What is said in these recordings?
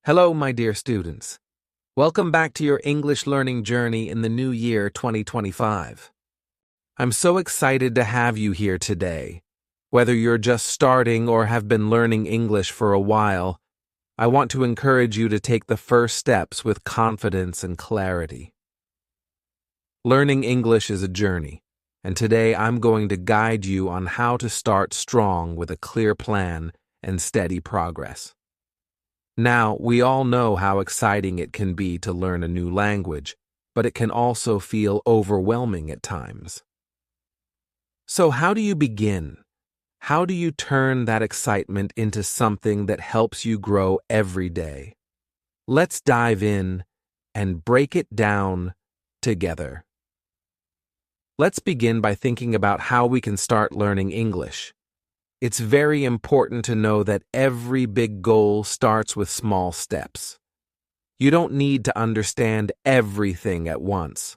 Hello, my dear students. Welcome back to your English learning journey in the new year 2025. I'm so excited to have you here today. Whether you're just starting or have been learning English for a while, I want to encourage you to take the first steps with confidence and clarity. Learning English is a journey, and today I'm going to guide you on how to start strong with a clear plan and steady progress. Now, we all know how exciting it can be to learn a new language, but it can also feel overwhelming at times. So how do you begin? How do you turn that excitement into something that helps you grow every day? Let's dive in and break it down together. Let's begin by thinking about how we can start learning English. It's very important to know that every big goal starts with small steps. You don't need to understand everything at once.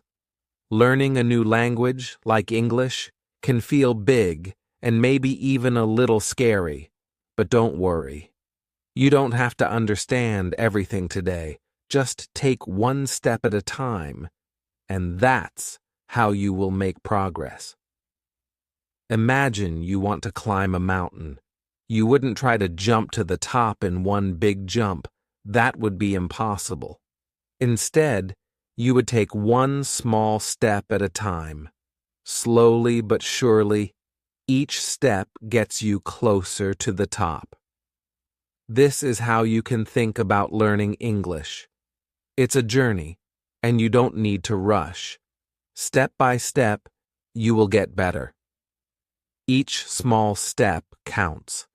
Learning a new language, like English, can feel big and maybe even a little scary, but don't worry. You don't have to understand everything today. Just take one step at a time, and that's how you will make progress. Imagine you want to climb a mountain. You wouldn't try to jump to the top in one big jump. That would be impossible. Instead, you would take one small step at a time. Slowly but surely, each step gets you closer to the top. This is how you can think about learning English. It's a journey, and you don't need to rush. Step by step, you will get better. Each small step counts.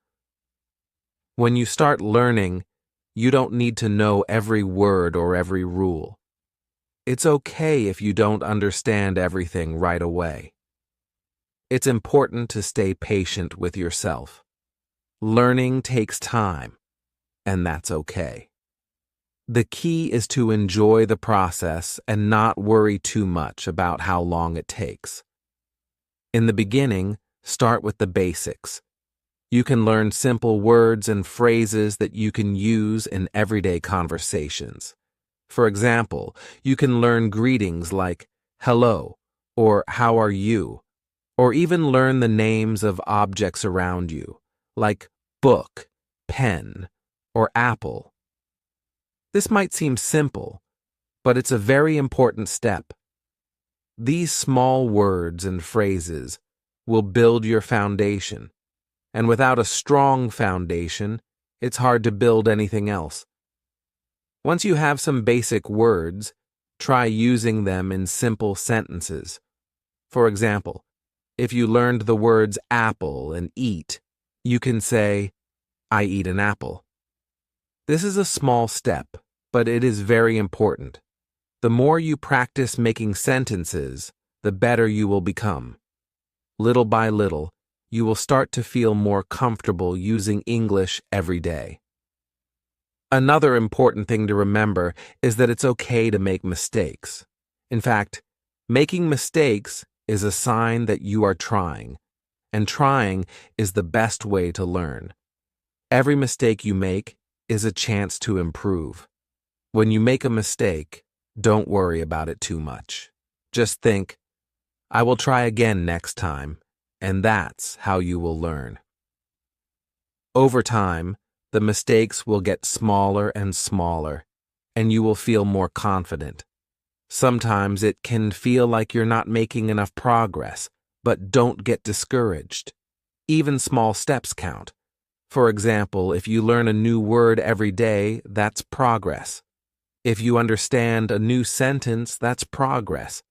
When you start learning, you don't need to know every word or every rule. It's okay if you don't understand everything right away. It's important to stay patient with yourself. Learning takes time, and that's okay. The key is to enjoy the process and not worry too much about how long it takes. In the beginning, start with the basics. You can learn simple words and phrases that you can use in everyday conversations. For example, you can learn greetings like hello or how are you, or even learn the names of objects around you, like book, pen, or apple. This might seem simple, but it's a very important step. These small words and phrases will build your foundation, and without a strong foundation, it's hard to build anything else. Once you have some basic words, try using them in simple sentences. For example, if you learned the words apple and eat, you can say, I eat an apple. This is a small step, but it is very important. The more you practice making sentences, the better you will become. Little by little, you will start to feel more comfortable using English every day. Another important thing to remember is that it's okay to make mistakes. In fact, making mistakes is a sign that you are trying, and trying is the best way to learn. Every mistake you make is a chance to improve. When you make a mistake, don't worry about it too much. Just think, I will try again next time, and that's how you will learn. Over time, the mistakes will get smaller and smaller, and you will feel more confident. Sometimes it can feel like you're not making enough progress, but don't get discouraged. Even small steps count. For example, if you learn a new word every day, that's progress. If you understand a new sentence, that's progress.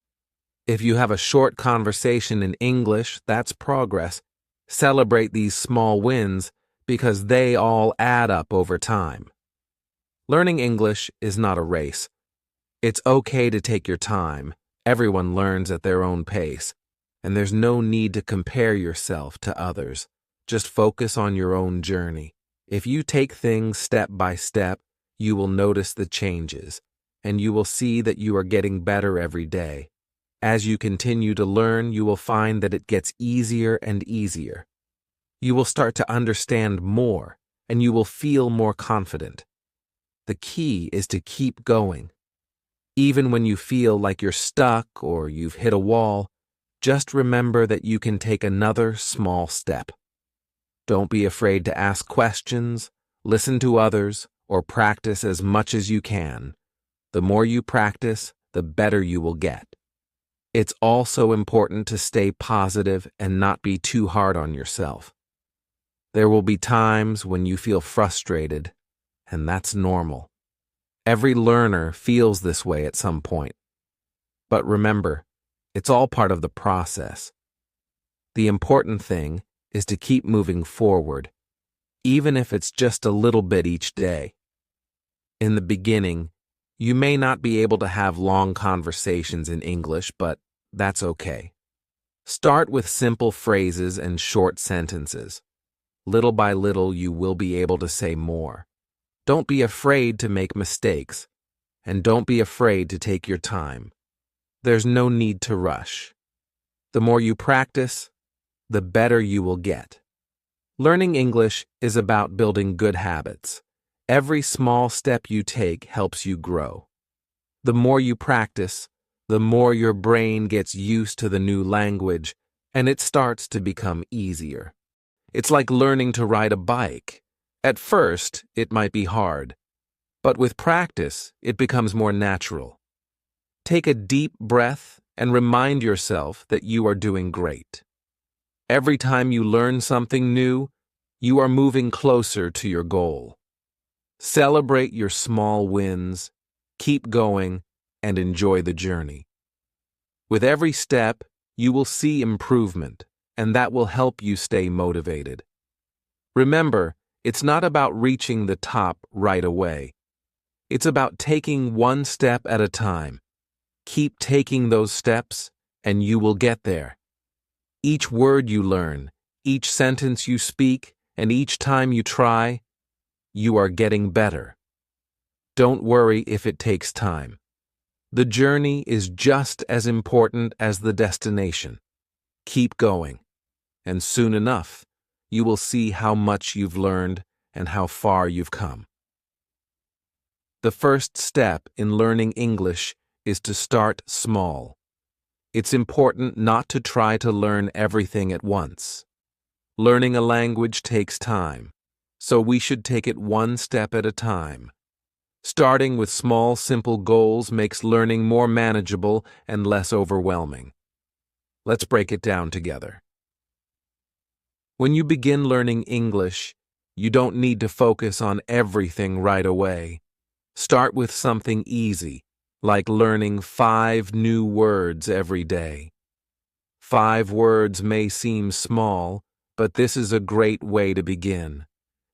If you have a short conversation in English, that's progress. Celebrate these small wins because they all add up over time. Learning English is not a race. It's okay to take your time. Everyone learns at their own pace, and there's no need to compare yourself to others. Just focus on your own journey. If you take things step by step, you will notice the changes, and you will see that you are getting better every day. As you continue to learn, you will find that it gets easier and easier. You will start to understand more, and you will feel more confident. The key is to keep going. Even when you feel like you're stuck or you've hit a wall, just remember that you can take another small step. Don't be afraid to ask questions, listen to others, or practice as much as you can. The more you practice, the better you will get. It's also important to stay positive and not be too hard on yourself. There will be times when you feel frustrated, and that's normal. Every learner feels this way at some point. But remember, it's all part of the process. The important thing is to keep moving forward, even if it's just a little bit each day. In the beginning, you may not be able to have long conversations in English, but that's okay. Start with simple phrases and short sentences. Little by little, you will be able to say more. Don't be afraid to make mistakes, and don't be afraid to take your time. There's no need to rush. The more you practice, the better you will get. Learning English is about building good habits. Every small step you take helps you grow. The more you practice, the more your brain gets used to the new language, and it starts to become easier. It's like learning to ride a bike. At first, it might be hard, but with practice, it becomes more natural. Take a deep breath and remind yourself that you are doing great. Every time you learn something new, you are moving closer to your goal. Celebrate your small wins, keep going, and enjoy the journey. With every step, you will see improvement, and that will help you stay motivated. Remember, it's not about reaching the top right away. It's about taking one step at a time. Keep taking those steps, and you will get there. Each word you learn, each sentence you speak, and each time you try, you are getting better. Don't worry if it takes time. The journey is just as important as the destination. Keep going, and soon enough, you will see how much you've learned and how far you've come. The first step in learning English is to start small. It's important not to try to learn everything at once. Learning a language takes time, so we should take it one step at a time. Starting with small, simple goals makes learning more manageable and less overwhelming. Let's break it down together. When you begin learning English, you don't need to focus on everything right away. Start with something easy, like learning 5 new words every day. 5 words may seem small, but this is a great way to begin.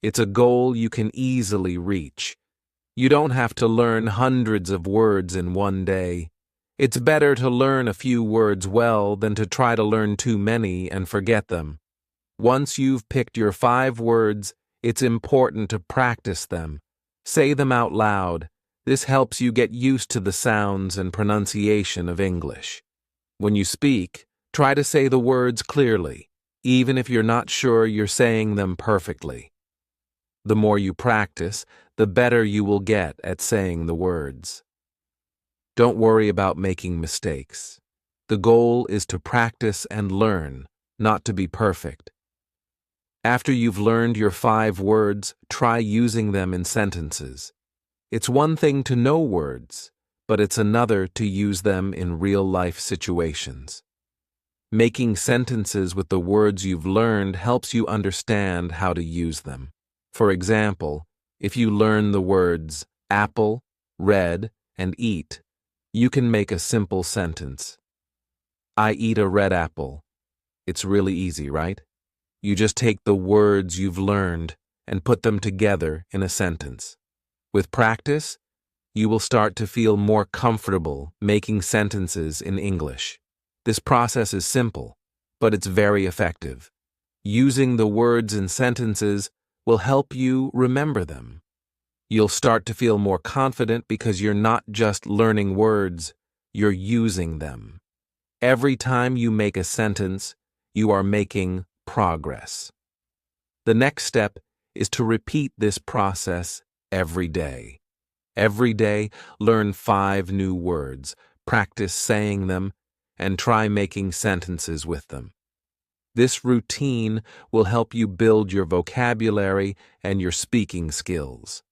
It's a goal you can easily reach. You don't have to learn hundreds of words in one day. It's better to learn a few words well than to try to learn too many and forget them. Once you've picked your 5 words, it's important to practice them. Say them out loud. This helps you get used to the sounds and pronunciation of English. When you speak, try to say the words clearly, even if you're not sure you're saying them perfectly. The more you practice, the better you will get at saying the words. Don't worry about making mistakes. The goal is to practice and learn, not to be perfect. After you've learned your 5 words, try using them in sentences. It's one thing to know words, but it's another to use them in real-life situations. Making sentences with the words you've learned helps you understand how to use them. For example, if you learn the words apple, red, and eat, you can make a simple sentence. I eat a red apple. It's really easy, right? You just take the words you've learned and put them together in a sentence. With practice, you will start to feel more comfortable making sentences in English. This process is simple, but it's very effective. Using the words in sentences will help you remember them. You'll start to feel more confident because you're not just learning words, you're using them. Every time you make a sentence, you are making progress. The next step is to repeat this process every day. Every day, learn 5 new words, practice saying them, and try making sentences with them. This routine will help you build your vocabulary and your speaking skills.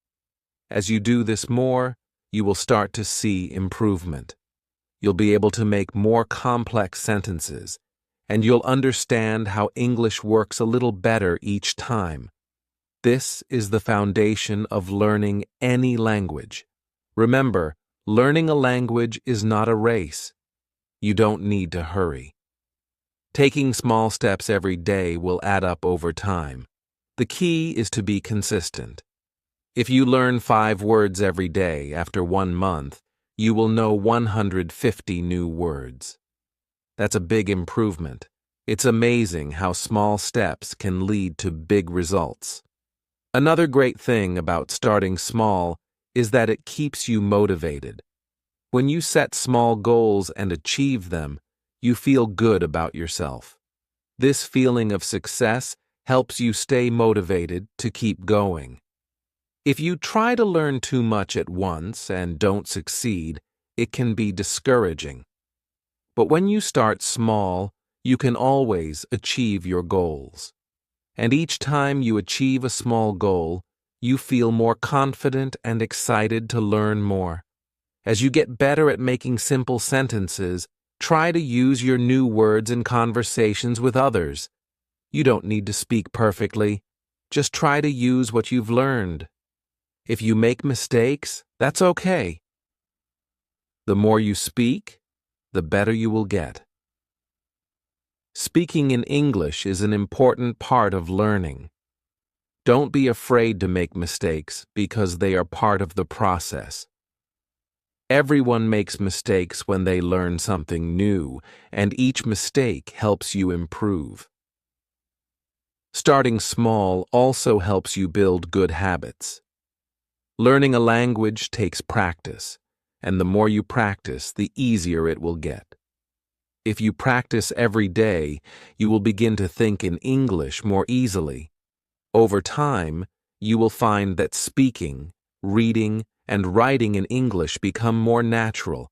As you do this more, you will start to see improvement. You'll be able to make more complex sentences, and you'll understand how English works a little better each time. This is the foundation of learning any language. Remember, learning a language is not a race. You don't need to hurry. Taking small steps every day will add up over time. The key is to be consistent. If you learn 5 words every day after 1 month, you will know 150 new words. That's a big improvement. It's amazing how small steps can lead to big results. Another great thing about starting small is that it keeps you motivated. When you set small goals and achieve them, you feel good about yourself. This feeling of success helps you stay motivated to keep going. If you try to learn too much at once and don't succeed, it can be discouraging. But when you start small, you can always achieve your goals. And each time you achieve a small goal, you feel more confident and excited to learn more. As you get better at making simple sentences, try to use your new words in conversations with others. You don't need to speak perfectly. Just try to use what you've learned. If you make mistakes, that's okay. The more you speak, the better you will get. Speaking in English is an important part of learning. Don't be afraid to make mistakes because they are part of the process. Everyone makes mistakes when they learn something new, and each mistake helps you improve. Starting small also helps you build good habits. Learning a language takes practice, and the more you practice, the easier it will get. If you practice every day, you will begin to think in English more easily. Over time, you will find that speaking, reading, and writing in English become more natural.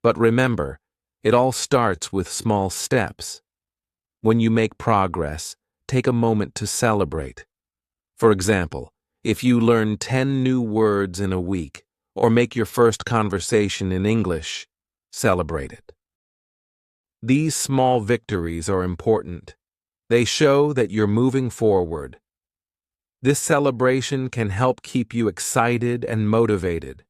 But remember, it all starts with small steps. When you make progress, take a moment to celebrate. For example, if you learn 10 new words in a week, or make your first conversation in English, celebrate it. These small victories are important. They show that you're moving forward. This celebration can help keep you excited and motivated.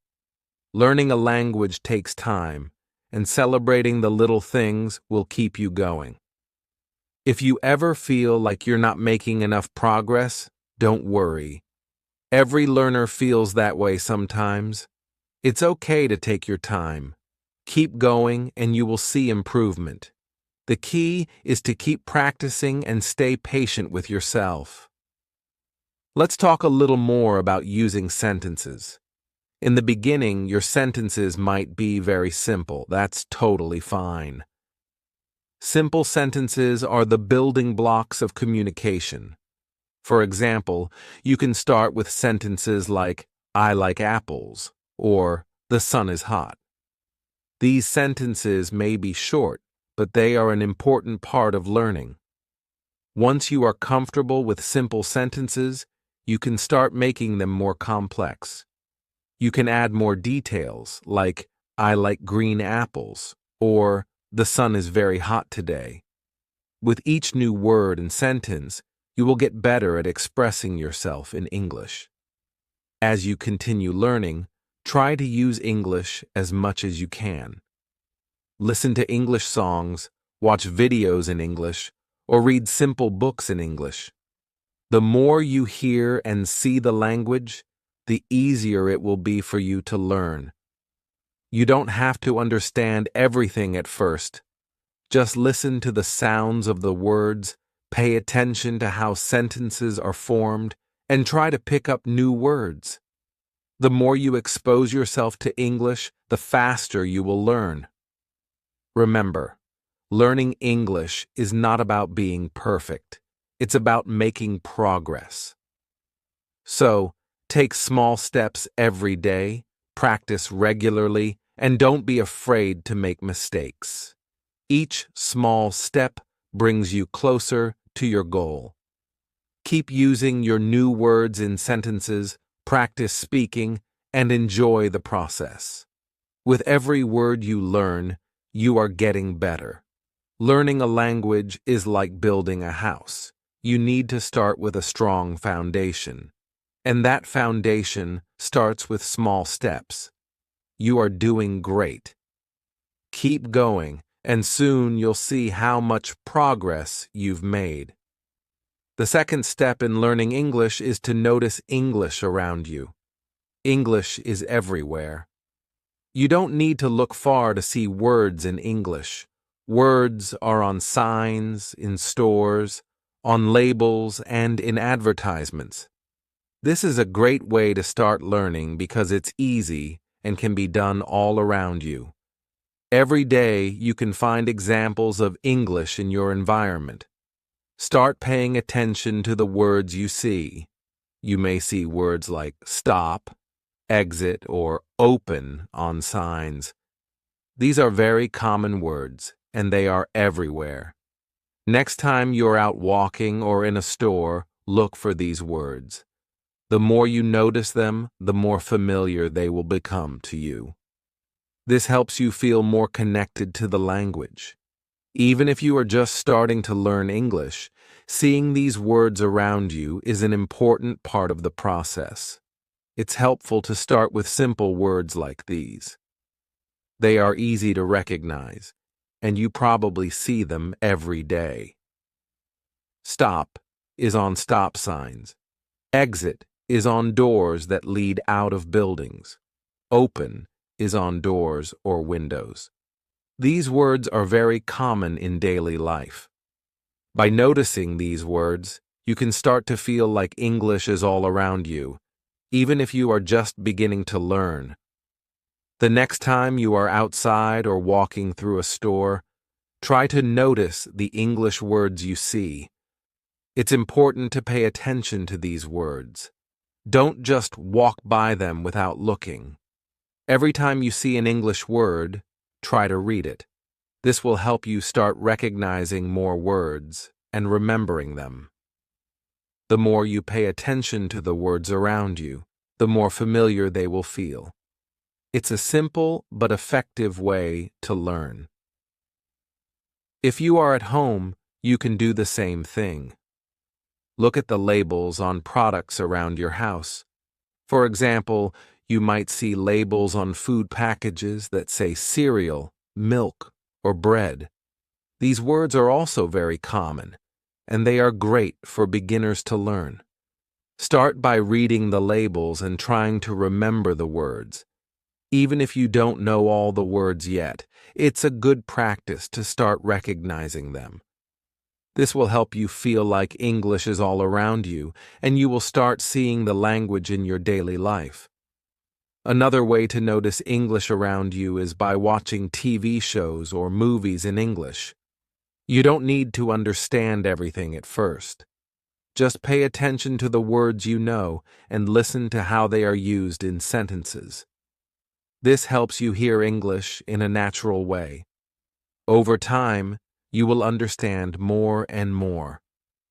Learning a language takes time, and celebrating the little things will keep you going. If you ever feel like you're not making enough progress, don't worry. Every learner feels that way sometimes. It's okay to take your time. Keep going and you will see improvement. The key is to keep practicing and stay patient with yourself. Let's talk a little more about using sentences. In the beginning, your sentences might be very simple. That's totally fine. Simple sentences are the building blocks of communication. For example, you can start with sentences like, "I like apples," or "The sun is hot." These sentences may be short, but they are an important part of learning. Once you are comfortable with simple sentences, you can start making them more complex. You can add more details, like, "I like green apples," or "The sun is very hot today." With each new word and sentence, you will get better at expressing yourself in English. As you continue learning, try to use English as much as you can. Listen to English songs, watch videos in English, or read simple books in English. The more you hear and see the language, the easier it will be for you to learn. You don't have to understand everything at first. Just listen to the sounds of the words, pay attention to how sentences are formed, and try to pick up new words. The more you expose yourself to English, the faster you will learn. Remember, learning English is not about being perfect. It's about making progress. So, take small steps every day, Practice regularly and don't be afraid to make mistakes. Each small step brings you closer to your goal. Keep using your new words in sentences, practice speaking, and enjoy the process. With every word you learn, you are getting better. Learning a language is like building a house. You need to start with a strong foundation. And that foundation starts with small steps. You are doing great. Keep going, and soon you'll see how much progress you've made. The second step in learning English is to notice English around you. English is everywhere. You don't need to look far to see words in English. Words are on signs, in stores, on labels, and in advertisements. This is a great way to start learning because it's easy and can be done all around you. Every day you can find examples of English in your environment. Start paying attention to the words you see. You may see words like stop, exit, or open on signs. These are very common words, and they are everywhere. Next time you're out walking or in a store, look for these words. The more you notice them, the more familiar they will become to you. This helps you feel more connected to the language. Even if you are just starting to learn English, seeing these words around you is an important part of the process. It's helpful to start with simple words like these. They are easy to recognize, and you probably see them every day. Stop is on stop signs. Exit is on doors that lead out of buildings. Open is on doors or windows. These words are very common in daily life. By noticing these words, you can start to feel like English is all around you, even if you are just beginning to learn. The next time you are outside or walking through a store, try to notice the English words you see. It's important to pay attention to these words. Don't just walk by them without looking. Every time you see an English word, try to read it. This will help you start recognizing more words and remembering them. The more you pay attention to the words around you, the more familiar they will feel. It's a simple but effective way to learn. If you are at home, you can do the same thing. Look at the labels on products around your house. For example, you might see labels on food packages that say cereal, milk, or bread. These words are also very common, and they are great for beginners to learn. Start by reading the labels and trying to remember the words. Even if you don't know all the words yet, it's a good practice to start recognizing them. This will help you feel like English is all around you, and you will start seeing the language in your daily life. Another way to notice English around you is by watching TV shows or movies in English. You don't need to understand everything at first. Just pay attention to the words you know and listen to how they are used in sentences. This helps you hear English in a natural way. Over time, you will understand more and more.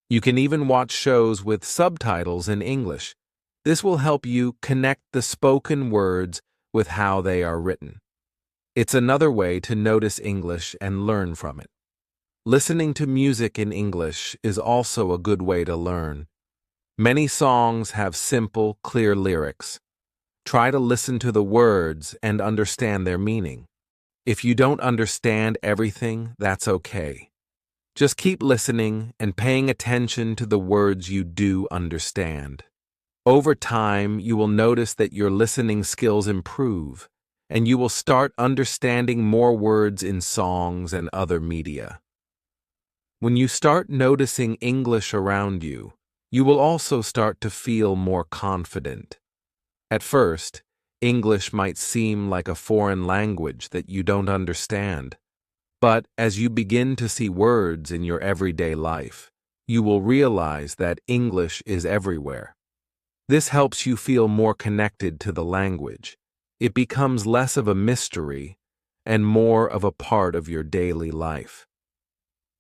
You can even watch shows with subtitles in English. This will help you connect the spoken words with how they are written. It's another way to notice English and learn from it. Listening to music in English is also a good way to learn. Many songs have simple, clear lyrics. Try to listen to the words and understand their meaning. If you don't understand everything, that's okay. Just keep listening and paying attention to the words you do understand. Over time, you will notice that your listening skills improve, and you will start understanding more words in songs and other media. When you start noticing English around you, you will also start to feel more confident. At first, English might seem like a foreign language that you don't understand. But as you begin to see words in your everyday life, you will realize that English is everywhere. This helps you feel more connected to the language, it becomes less of a mystery and more of a part of your daily life.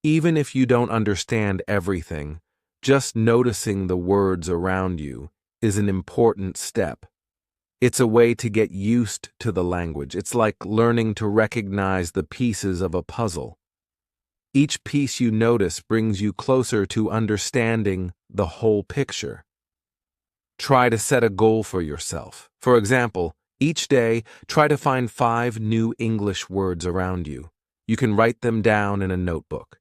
Even if you don't understand everything, just noticing the words around you is an important step. It's a way to get used to the language. It's like learning to recognize the pieces of a puzzle. Each piece you notice brings you closer to understanding the whole picture. Try to set a goal for yourself. For example, each day, try to find 5 new English words around you. You can write them down in a notebook.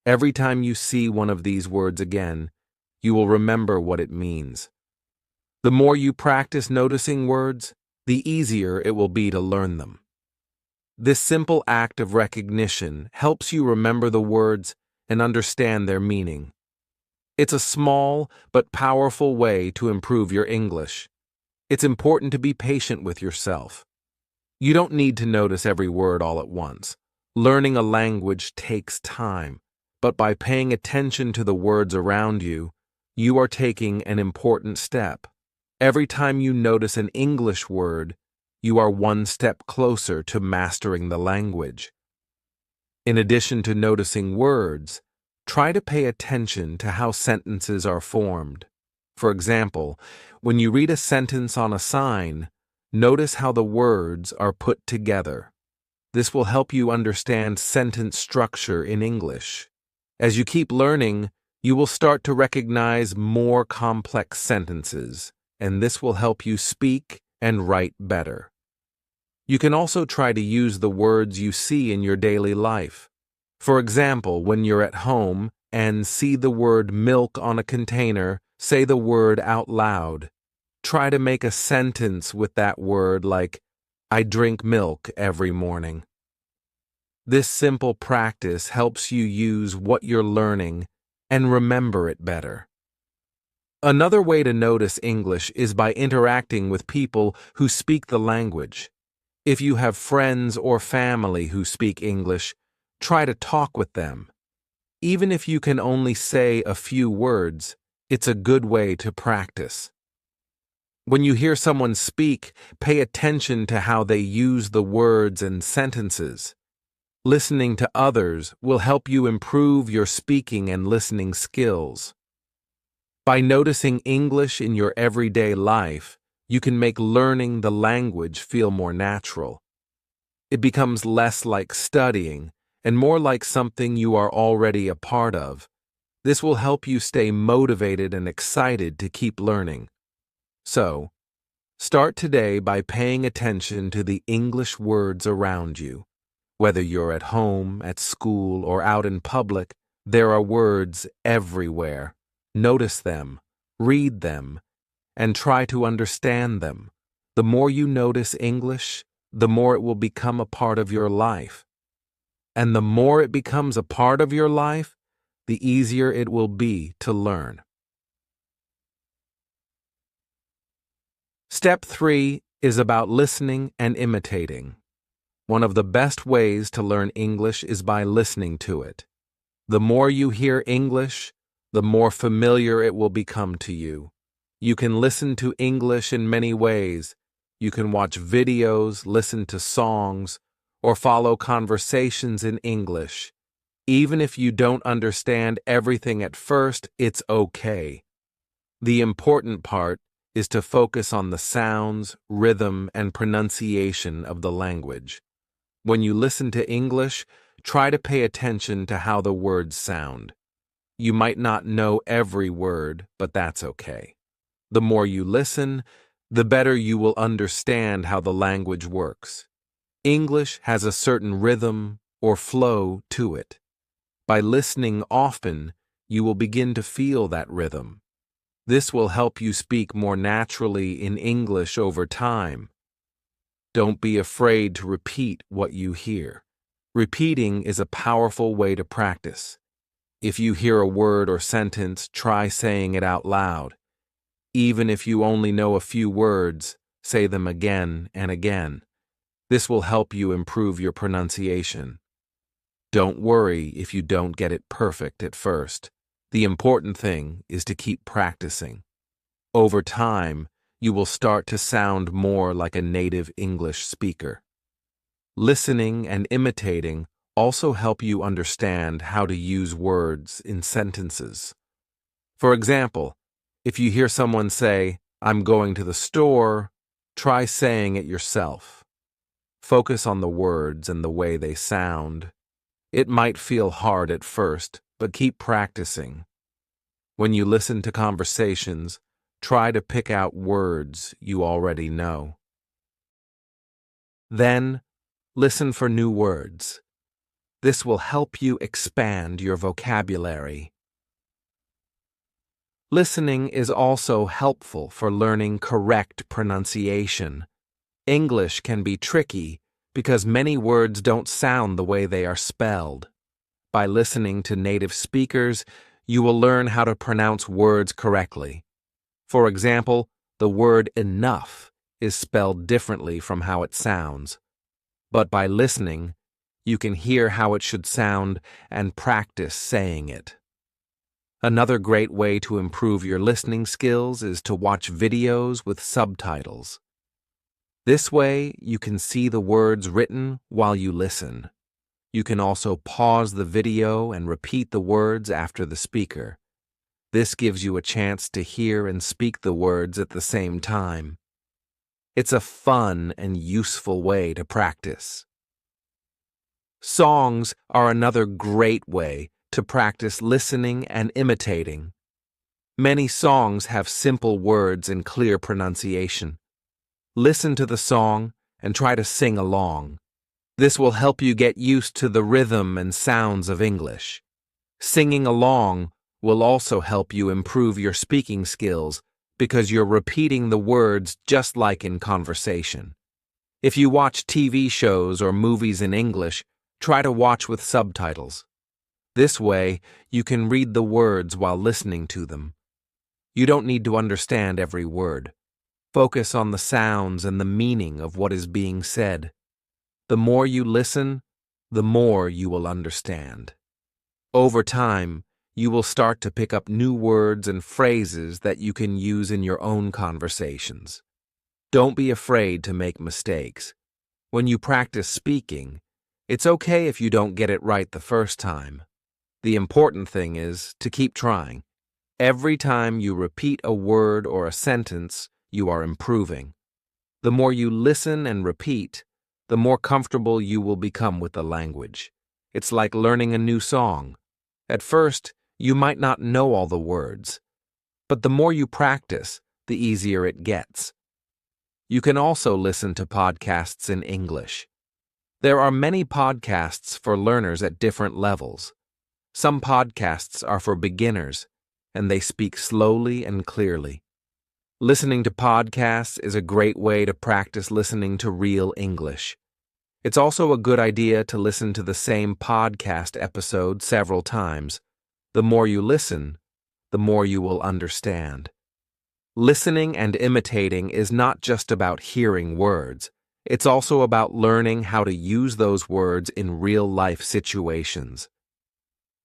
Every time you see one of these words again, you will remember what it means. The more you practice noticing words, the easier it will be to learn them. This simple act of recognition helps you remember the words and understand their meaning. It's a small but powerful way to improve your English. It's important to be patient with yourself. You don't need to notice every word all at once. Learning a language takes time, but by paying attention to the words around you, you are taking an important step. Every time you notice an English word, you are one step closer to mastering the language. In addition to noticing words, try to pay attention to how sentences are formed. For example, when you read a sentence on a sign, notice how the words are put together. This will help you understand sentence structure in English. As you keep learning, you will start to recognize more complex sentences, and this will help you speak and write better. You can also try to use the words you see in your daily life. For example, when you're at home and see the word milk on a container, say the word out loud. Try to make a sentence with that word like, I drink milk every morning. This simple practice helps you use what you're learning and remember it better. Another way to notice English is by interacting with people who speak the language. If you have friends or family who speak English, try to talk with them. Even if you can only say a few words, it's a good way to practice. When you hear someone speak, pay attention to how they use the words and sentences. Listening to others will help you improve your speaking and listening skills. By noticing English in your everyday life, you can make learning the language feel more natural. It becomes less like studying and more like something you are already a part of. This will help you stay motivated and excited to keep learning. So, start today by paying attention to the English words around you. Whether you're at home, at school, or out in public, there are words everywhere. Notice them, read them, and try to understand them. The more you notice English, the more it will become a part of your life. And the more it becomes a part of your life, the easier it will be to learn. Step 3 is about listening and imitating. One of the best ways to learn English is by listening to it. The more you hear English, the more familiar it will become to you. You can listen to English in many ways. You can watch videos, listen to songs, or follow conversations in English. Even if you don't understand everything at first, it's okay. The important part is to focus on the sounds, rhythm, and pronunciation of the language. When you listen to English, try to pay attention to how the words sound. You might not know every word, but that's okay. The more you listen, the better you will understand how the language works. English has a certain rhythm or flow to it. By listening often, you will begin to feel that rhythm. This will help you speak more naturally in English over time. Don't be afraid to repeat what you hear. Repeating is a powerful way to practice. If you hear a word or sentence, try saying it out loud. Even if you only know a few words, say them again and again. This will help you improve your pronunciation. Don't worry if you don't get it perfect at first. The important thing is to keep practicing. Over time, you will start to sound more like a native English speaker. Listening and imitating also help you understand how to use words in sentences. For example, if you hear someone say, "I'm going to the store," try saying it yourself. Focus on the words and the way they sound. It might feel hard at first, but keep practicing. When you listen to conversations, try to pick out words you already know. Then, listen for new words. This will help you expand your vocabulary. Listening is also helpful for learning correct pronunciation. English can be tricky because many words don't sound the way they are spelled. By listening to native speakers, you will learn how to pronounce words correctly. For example, the word enough is spelled differently from how it sounds. But by listening, you can hear how it should sound and practice saying it. Another great way to improve your listening skills is to watch videos with subtitles. This way, you can see the words written while you listen. You can also pause the video and repeat the words after the speaker. This gives you a chance to hear and speak the words at the same time. It's a fun and useful way to practice. Songs are another great way to practice listening and imitating. Many songs have simple words and clear pronunciation. Listen to the song and try to sing along. This will help you get used to the rhythm and sounds of English. Singing along will also help you improve your speaking skills because you're repeating the words just like in conversation. If you watch TV shows or movies in English, try to watch with subtitles. This way, you can read the words while listening to them. You don't need to understand every word. Focus on the sounds and the meaning of what is being said. The more you listen, the more you will understand. Over time, you will start to pick up new words and phrases that you can use in your own conversations. Don't be afraid to make mistakes. When you practice speaking, it's okay if you don't get it right the first time. The important thing is to keep trying. Every time you repeat a word or a sentence, you are improving. The more you listen and repeat, the more comfortable you will become with the language. It's like learning a new song. At first, you might not know all the words, but the more you practice, the easier it gets. You can also listen to podcasts in English. There are many podcasts for learners at different levels. Some podcasts are for beginners, and they speak slowly and clearly. Listening to podcasts is a great way to practice listening to real English. It's also a good idea to listen to the same podcast episode several times. The more you listen, the more you will understand. Listening and imitating is not just about hearing words. It's also about learning how to use those words in real-life situations.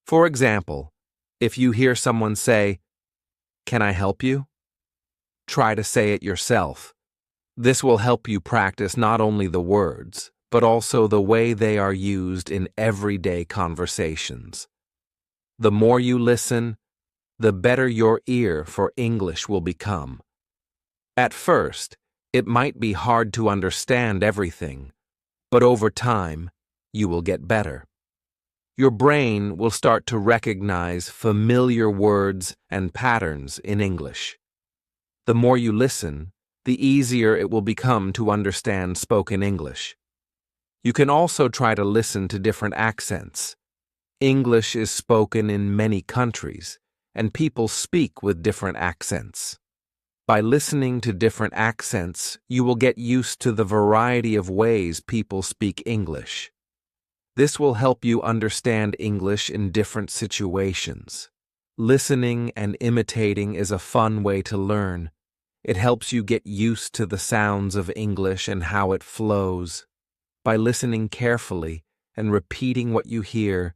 For example, if you hear someone say, "Can I help you?" try to say it yourself. This will help you practice not only the words, but also the way they are used in everyday conversations. The more you listen, the better your ear for English will become. At first, it might be hard to understand everything, but over time, you will get better. Your brain will start to recognize familiar words and patterns in English. The more you listen, the easier it will become to understand spoken English. You can also try to listen to different accents. English is spoken in many countries, and people speak with different accents. By listening to different accents, you will get used to the variety of ways people speak English. This will help you understand English in different situations. Listening and imitating is a fun way to learn. It helps you get used to the sounds of English and how it flows. By listening carefully and repeating what you hear,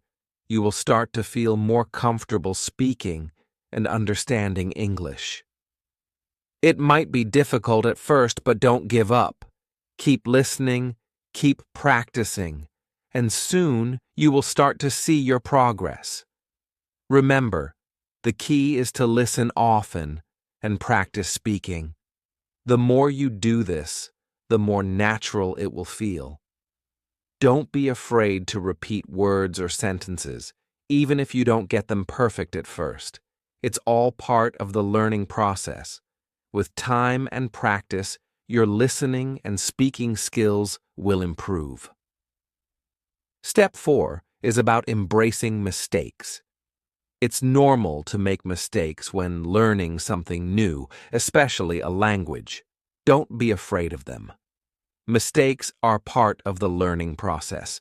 you will start to feel more comfortable speaking and understanding English. It might be difficult at first, but don't give up. Keep listening, keep practicing, and soon you will start to see your progress. Remember, the key is to listen often and practice speaking. The more you do this, the more natural it will feel. Don't be afraid to repeat words or sentences, even if you don't get them perfect at first. It's all part of the learning process. With time and practice, your listening and speaking skills will improve. Step 4 is about embracing mistakes. It's normal to make mistakes when learning something new, especially a language. Don't be afraid of them. Mistakes are part of the learning process.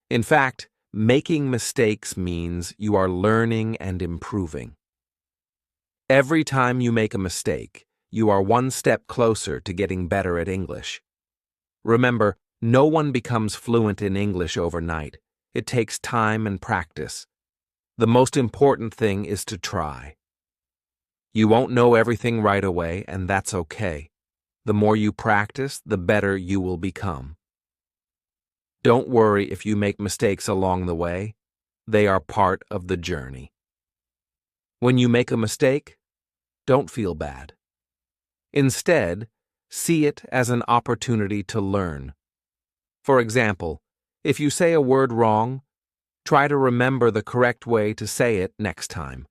In fact, making mistakes means you are learning and improving. Every time you make a mistake, you are one step closer to getting better at English. Remember, no one becomes fluent in English overnight. It takes time and practice. The most important thing is to try. You won't know everything right away, and that's okay. The more you practice, the better you will become. Don't worry if you make mistakes along the way. They are part of the journey. When you make a mistake, don't feel bad. Instead, see it as an opportunity to learn. For example, if you say a word wrong, try to remember the correct way to say it next time.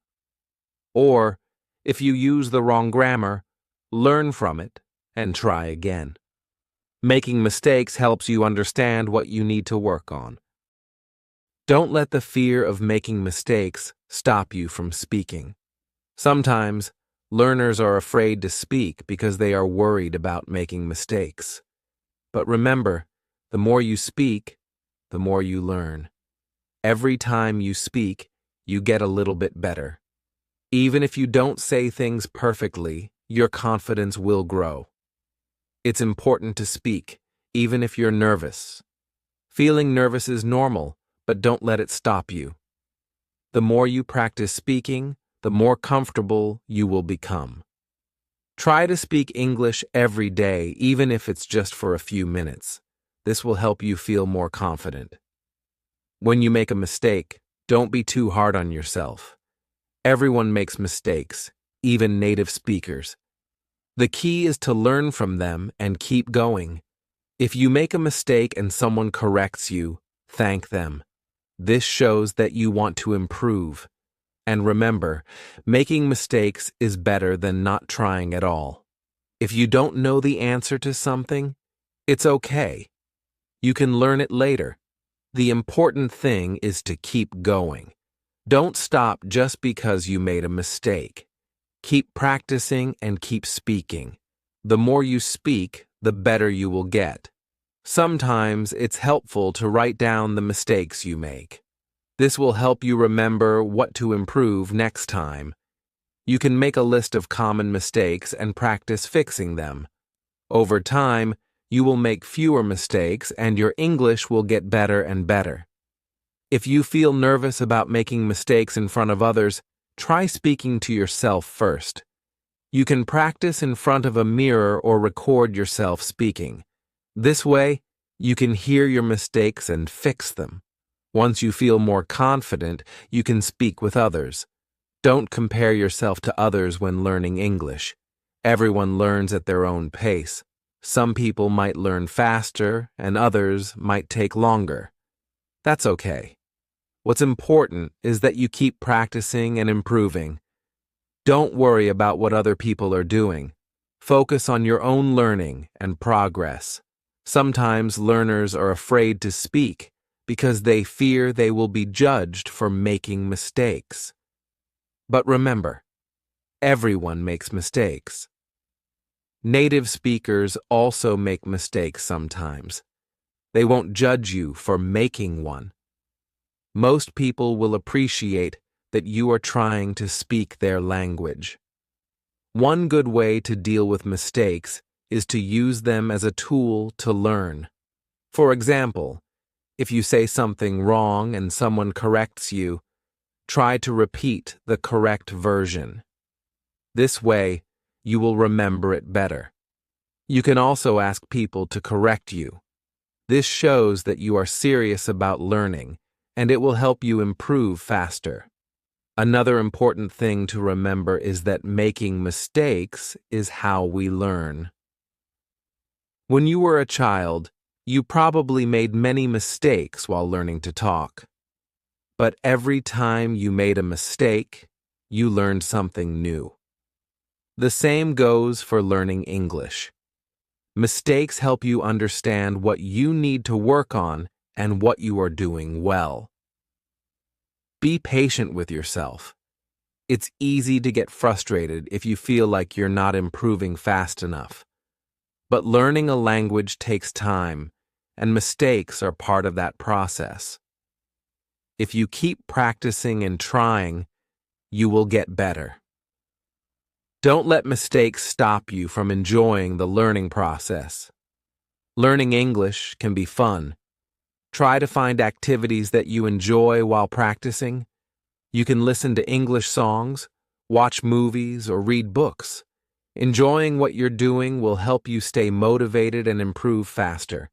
Or, if you use the wrong grammar, learn from it and try again. Making mistakes helps you understand what you need to work on. Don't let the fear of making mistakes stop you from speaking. Sometimes, learners are afraid to speak because they are worried about making mistakes. But remember, the more you speak, the more you learn. Every time you speak, you get a little bit better. Even if you don't say things perfectly, your confidence will grow. It's important to speak, even if you're nervous. Feeling nervous is normal, but don't let it stop you. The more you practice speaking, the more comfortable you will become. Try to speak English every day, even if it's just for a few minutes. This will help you feel more confident. When you make a mistake, don't be too hard on yourself. Everyone makes mistakes, even native speakers. The key is to learn from them and keep going. If you make a mistake and someone corrects you, thank them. This shows that you want to improve. And remember, making mistakes is better than not trying at all. If you don't know the answer to something, it's okay. You can learn it later. The important thing is to keep going. Don't stop just because you made a mistake. Keep practicing and keep speaking. The more you speak, the better you will get. Sometimes it's helpful to write down the mistakes you make. This will help you remember what to improve next time. You can make a list of common mistakes and practice fixing them. Over time, you will make fewer mistakes and your English will get better and better. If you feel nervous about making mistakes in front of others, try speaking to yourself first. You can practice in front of a mirror or record yourself speaking. This way, you can hear your mistakes and fix them. Once you feel more confident, you can speak with others. Don't compare yourself to others when learning English. Everyone learns at their own pace. Some people might learn faster, and others might take longer. That's okay. What's important is that you keep practicing and improving. Don't worry about what other people are doing. Focus on your own learning and progress. Sometimes learners are afraid to speak because they fear they will be judged for making mistakes. But remember, everyone makes mistakes. Native speakers also make mistakes sometimes. They won't judge you for making one. Most people will appreciate that you are trying to speak their language. One good way to deal with mistakes is to use them as a tool to learn. For example, if you say something wrong and someone corrects you, try to repeat the correct version. This way, you will remember it better. You can also ask people to correct you. This shows that you are serious about learning, and it will help you improve faster. Another important thing to remember is that making mistakes is how we learn. When you were a child, you probably made many mistakes while learning to talk. But every time you made a mistake, you learned something new. The same goes for learning English. Mistakes help you understand what you need to work on and what you are doing well. Be patient with yourself. It's easy to get frustrated if you feel like you're not improving fast enough. But learning a language takes time, and mistakes are part of that process. If you keep practicing and trying, you will get better. Don't let mistakes stop you from enjoying the learning process. Learning English can be fun. Try to find activities that you enjoy while practicing. You can listen to English songs, watch movies, or read books. Enjoying what you're doing will help you stay motivated and improve faster.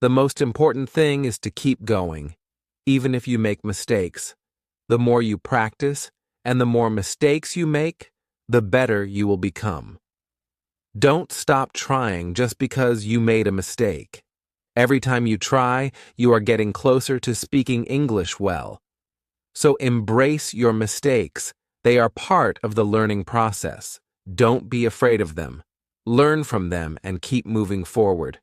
The most important thing is to keep going, even if you make mistakes. The more you practice and the more mistakes you make, the better you will become. Don't stop trying just because you made a mistake. Every time you try, you are getting closer to speaking English well. So embrace your mistakes. They are part of the learning process. Don't be afraid of them. Learn from them and keep moving forward.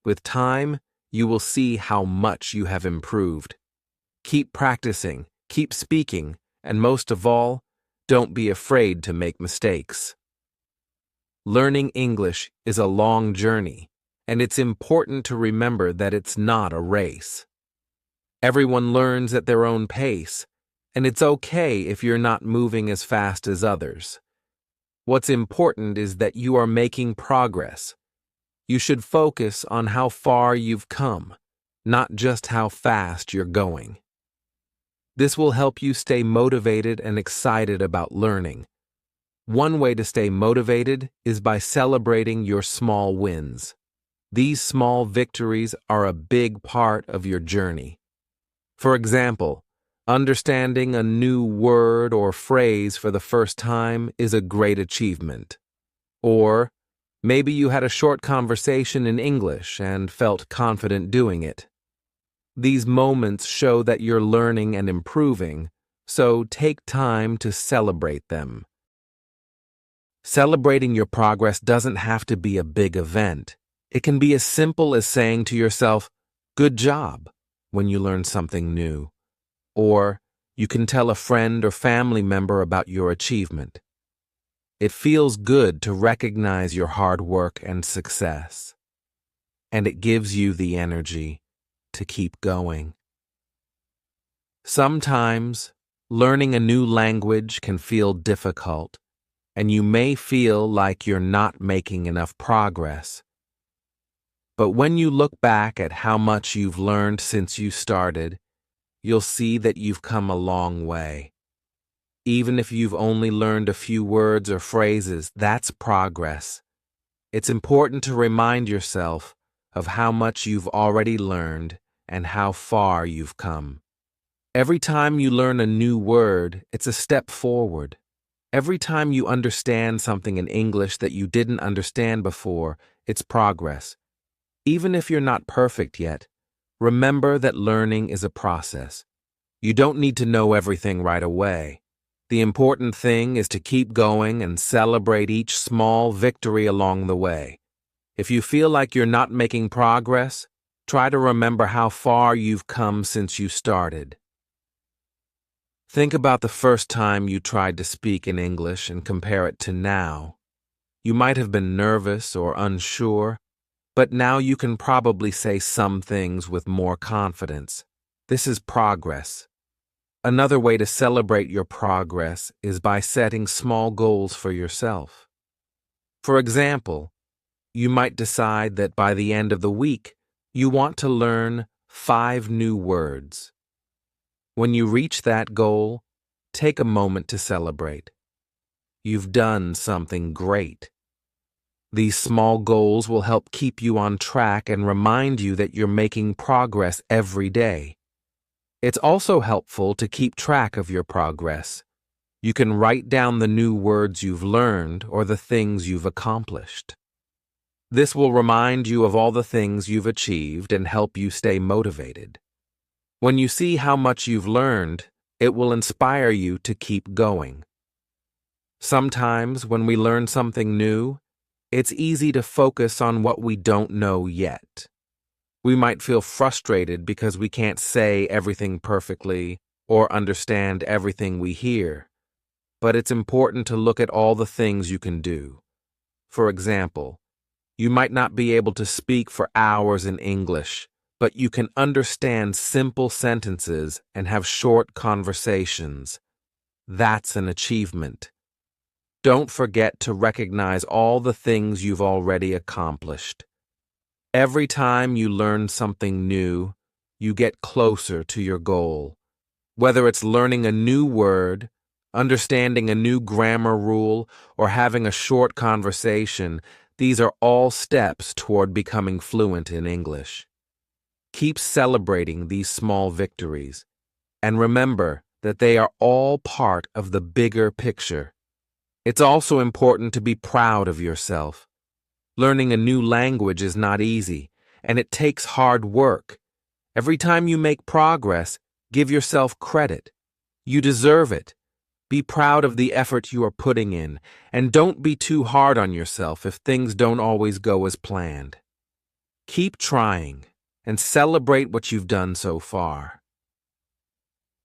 With time, you will see how much you have improved. Keep practicing, keep speaking, and most of all, don't be afraid to make mistakes. Learning English is a long journey, and it's important to remember that it's not a race. Everyone learns at their own pace, and it's okay if you're not moving as fast as others. What's important is that you are making progress. You should focus on how far you've come, not just how fast you're going. This will help you stay motivated and excited about learning. One way to stay motivated is by celebrating your small wins. These small victories are a big part of your journey. For example, understanding a new word or phrase for the first time is a great achievement. Or maybe you had a short conversation in English and felt confident doing it. These moments show that you're learning and improving, so take time to celebrate them. Celebrating your progress doesn't have to be a big event. It can be as simple as saying to yourself, "Good job," when you learn something new. Or you can tell a friend or family member about your achievement. It feels good to recognize your hard work and success, and it gives you the energy to keep going. Sometimes, learning a new language can feel difficult, and you may feel like you're not making enough progress. But when you look back at how much you've learned since you started, you'll see that you've come a long way. Even if you've only learned a few words or phrases, that's progress. It's important to remind yourself of how much you've already learned and how far you've come. Every time you learn a new word, it's a step forward. Every time you understand something in English that you didn't understand before, it's progress. Even if you're not perfect yet, remember that learning is a process. You don't need to know everything right away. The important thing is to keep going and celebrate each small victory along the way. If you feel like you're not making progress, try to remember how far you've come since you started. Think about the first time you tried to speak in English and compare it to now. You might have been nervous or unsure, but now you can probably say some things with more confidence. This is progress. Another way to celebrate your progress is by setting small goals for yourself. For example, you might decide that by the end of the week, you want to learn 5 new words. When you reach that goal, take a moment to celebrate. you've done something great. These small goals will help keep you on track and remind you that you're making progress every day. It's also helpful to keep track of your progress. You can write down the new words you've learned or the things you've accomplished. This will remind you of all the things you've achieved and help you stay motivated. When you see how much you've learned, it will inspire you to keep going. Sometimes when we learn something new, it's easy to focus on what we don't know yet. We might feel frustrated because we can't say everything perfectly or understand everything we hear. But it's important to look at all the things you can do. For example, you might not be able to speak for hours in English, but you can understand simple sentences and have short conversations. That's an achievement. Don't forget to recognize all the things you've already accomplished. Every time you learn something new, you get closer to your goal. Whether it's learning a new word, understanding a new grammar rule, or having a short conversation, these are all steps toward becoming fluent in English. Keep celebrating these small victories, and remember that they are all part of the bigger picture. It's also important to be proud of yourself. Learning a new language is not easy, and it takes hard work. Every time you make progress, give yourself credit. You deserve it. Be proud of the effort you are putting in, and don't be too hard on yourself if things don't always go as planned. Keep trying, and celebrate what you've done so far.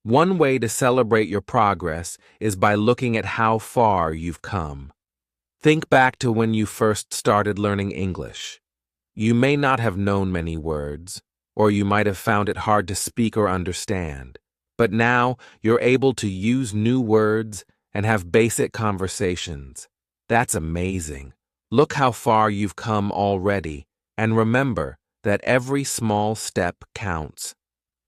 One way to celebrate your progress is by looking at how far you've come. Think back to when you first started learning English. You may not have known many words, or you might have found it hard to speak or understand. But now you're able to use new words and have basic conversations. That's amazing. Look how far you've come already, and remember that every small step counts.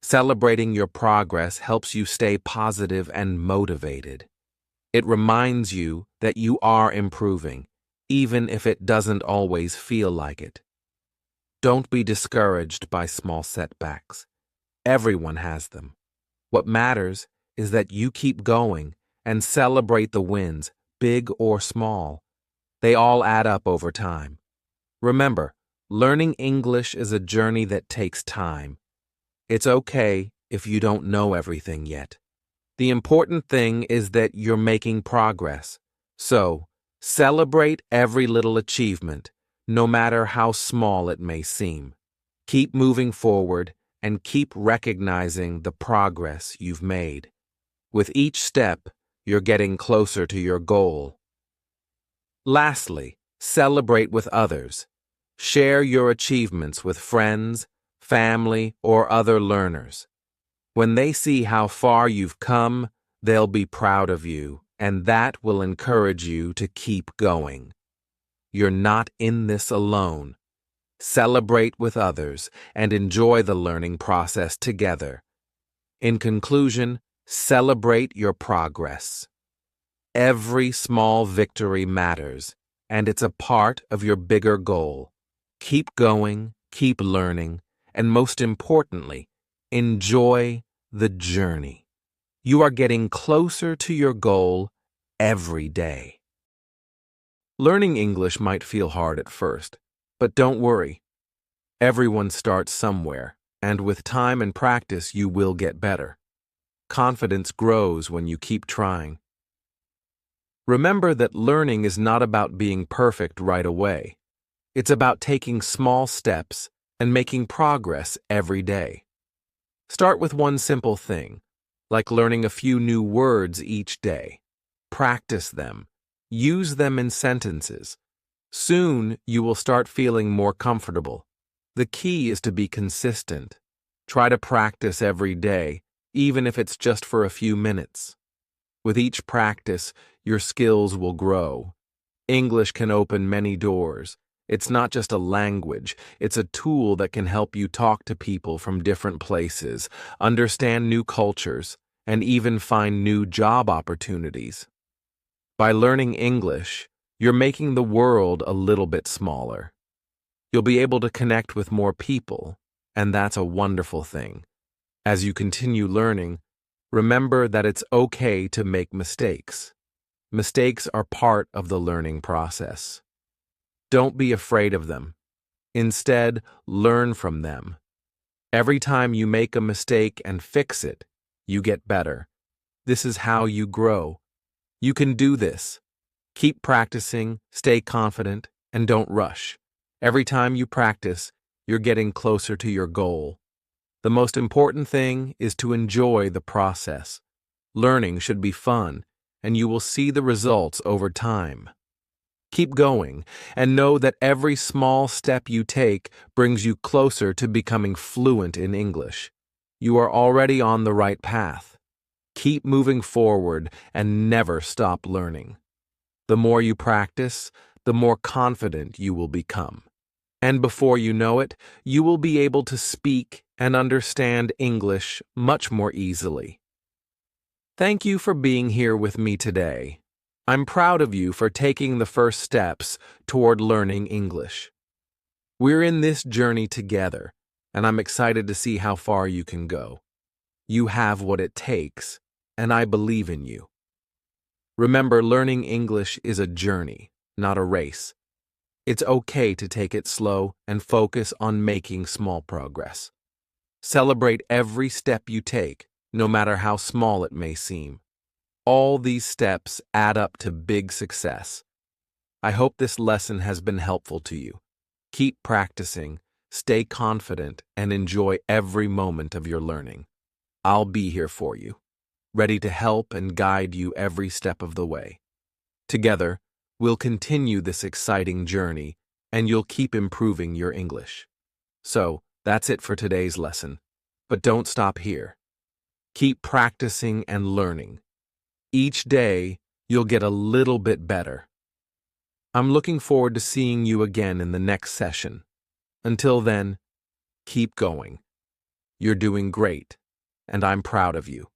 Celebrating your progress helps you stay positive and motivated. It reminds you that you are improving, even if it doesn't always feel like it. Don't be discouraged by small setbacks. Everyone has them. What matters is that you keep going and celebrate the wins, big or small. They all add up over time. Remember, learning English is a journey that takes time. It's okay if you don't know everything yet. The important thing is that you're making progress. So, celebrate every little achievement, no matter how small it may seem. Keep moving forward and keep recognizing the progress you've made. With each step, you're getting closer to your goal. Lastly, celebrate with others. Share your achievements with friends, family, or other learners. When they see how far you've come, they'll be proud of you, and that will encourage you to keep going. You're not in this alone. Celebrate with others and enjoy the learning process together. In conclusion, celebrate your progress. Every small victory matters, and it's a part of your bigger goal. Keep going, keep learning, and most importantly, enjoy the journey. You are getting closer to your goal every day. Learning English might feel hard at first, but don't worry. Everyone starts somewhere, and with time and practice, you will get better. Confidence grows when you keep trying. Remember that learning is not about being perfect right away. It's about taking small steps and making progress every day. Start with one simple thing, like learning a few new words each day. Practice them. Use them in sentences. Soon, you will start feeling more comfortable. The key is to be consistent. Try to practice every day, even if it's just for a few minutes. With each practice, your skills will grow. English can open many doors. It's not just a language, it's a tool that can help you talk to people from different places, understand new cultures, and even find new job opportunities. By learning English, you're making the world a little bit smaller. You'll be able to connect with more people, and that's a wonderful thing. As you continue learning, remember that it's okay to make mistakes. Mistakes are part of the learning process. Don't be afraid of them. Instead, learn from them. Every time you make a mistake and fix it, you get better. This is how you grow. You can do this. Keep practicing, stay confident, and don't rush. Every time you practice, you're getting closer to your goal. The most important thing is to enjoy the process. Learning should be fun, and you will see the results over time. Keep going, and know that every small step you take brings you closer to becoming fluent in English. You are already on the right path. Keep moving forward and never stop learning. The more you practice, the more confident you will become. And before you know it, you will be able to speak and understand English much more easily. Thank you for being here with me today. I'm proud of you for taking the first steps toward learning English. We're in this journey together, and I'm excited to see how far you can go. You have what it takes, and I believe in you. Remember, learning English is a journey, not a race. It's okay to take it slow and focus on making small progress. Celebrate every step you take, no matter how small it may seem. All these steps add up to big success. I hope this lesson has been helpful to you. Keep practicing, stay confident, and enjoy every moment of your learning. I'll be here for you, ready to help and guide you every step of the way. Together, we'll continue this exciting journey, and you'll keep improving your English. So, that's it for today's lesson. But don't stop here. Keep practicing and learning. Each day, you'll get a little bit better. I'm looking forward to seeing you again in the next session. Until then, keep going. You're doing great, and I'm proud of you.